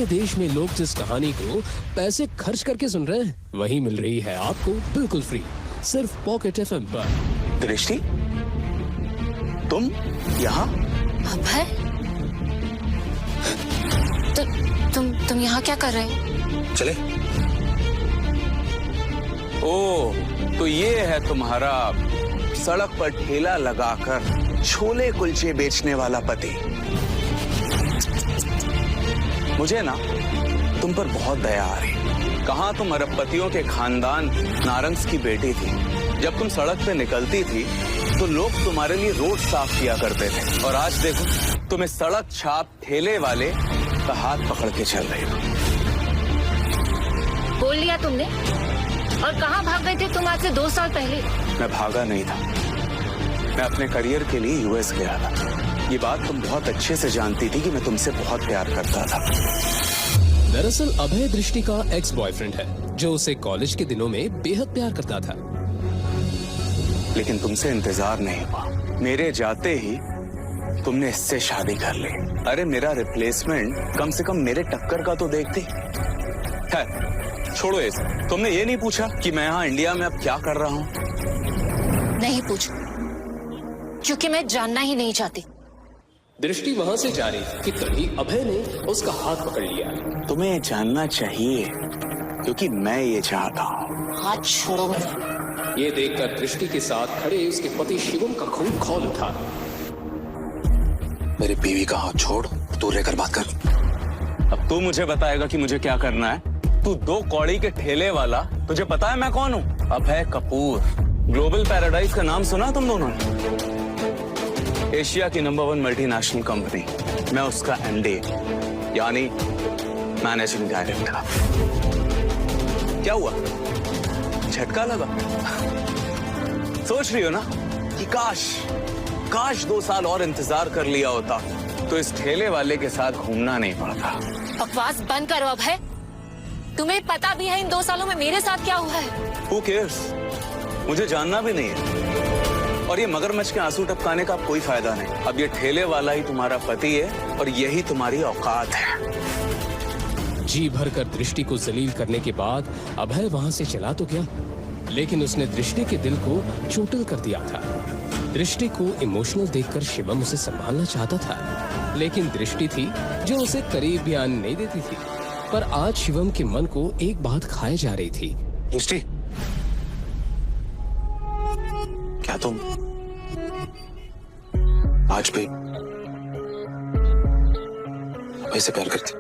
हमारे देश में लोग जिस कहानी को पैसे खर्च करके सुन रहे हैं, वही मिल रही है आपको बिल्कुल फ्री, सिर्फ पॉकेट एफएम पर। दृष्टि, तुम यहाँ? अभय, तुम यहाँ क्या कर रहे हो? चले। ओ, तो ये है तुम्हारा सड़क पर ठेला लगाकर छोले कुलचे बेचने वाला पति। मुझे ना तुम पर बहुत दया आ रही। कहाँ तुम अरबपतियों के खानदान नारंग्स की बेटी थी। जब तुम सड़क पे निकलती थी तो लोग तुम्हारे लिए रोड साफ किया करते थे, और आज देखो तुम्हें सड़क छाप ठेले वाले का हाथ पकड़ के चल रही हो। बोल लिया तुमने। और कहाँ भाग गए थे तुम आज से 2 साल पहले? मैं भागा नहीं था, मैं अपने करियर के लिए यूएस गया था। ये बात तुम बहुत अच्छे से जानती थी कि मैं तुमसे बहुत प्यार करता था। दरअसल अभय दृष्टि का एक्स बॉयफ्रेंड है, जो उसे कॉलेज के दिनों में बेहद प्यार करता था। लेकिन तुमसे इंतजार नहीं हुआ। मेरे जाते ही तुमने इससे शादी कर ली। अरे मेरा रिप्लेसमेंट कम से कम मेरे टक्कर का तो देखती है। छोड़ो ये सब। तुमने ये नहीं पूछा कि मैं यहाँ इंडिया में अब क्या कर रहा हूँ? नहीं पूछा, क्योंकि मैं जानना ही नहीं चाहती। दृष्टि वहाँ से जा रही थी कि तभी अभय ने उसका हाथ पकड़ लिया। तुम्हें जानना चाहिए, क्योंकि मैं ये चाहता हूँ। हाथ छोड़ो मुझे। ये देखकर दृष्टि के साथ खड़े उसके पति शिवम का खून खौल उठा। मेरी बीवी का हाथ छोड़, दूर रहकर बात कर। अब तू मुझे बताएगा कि मुझे क्या करना है। तू 2 कौड़ी के ठेले वाला, तुझे पता है मैं कौन हूँ? अभय कपूर। ग्लोबल पैराडाइज का नाम सुना तुम दोनों ने? एशिया की नंबर 1 मल्टीनेशनल कंपनी, मैं उसका एमडी यानी मैनेजिंग डायरेक्टर। क्या हुआ? झटका लगा? सोच रही हो ना कि काश 2 साल और इंतजार कर लिया होता तो इस ठेले वाले के साथ घूमना नहीं पड़ता। बकवास बंद करो अभय। तुम्हें पता भी है इन 2 सालों में मेरे साथ क्या हुआ है? Who cares? मुझे जानना भी नहीं है। और ये मगरमच्छ के आंसू टपकाने का कोई फायदा नहीं। अब ये ठेले वाला ही तुम्हारा पति है और यही तुम्हारी औकात है। जी भरकर दृष्टि को जलील करने के बाद अभय वहाँ से चला तो गया, लेकिन उसने दृष्टि के दिल को चोटिल कर दिया था। दृष्टि को इमोशनल देखकर शिवम उसे संभालना चाहता था, लेकिन दृष्टि थी जो उसे करीब भी आने नहीं देती थी। पर आज शिवम के मन को एक बात खाए जा रही थी। दृष्टि, क्या तुम आज भी वैसे प्यार करती?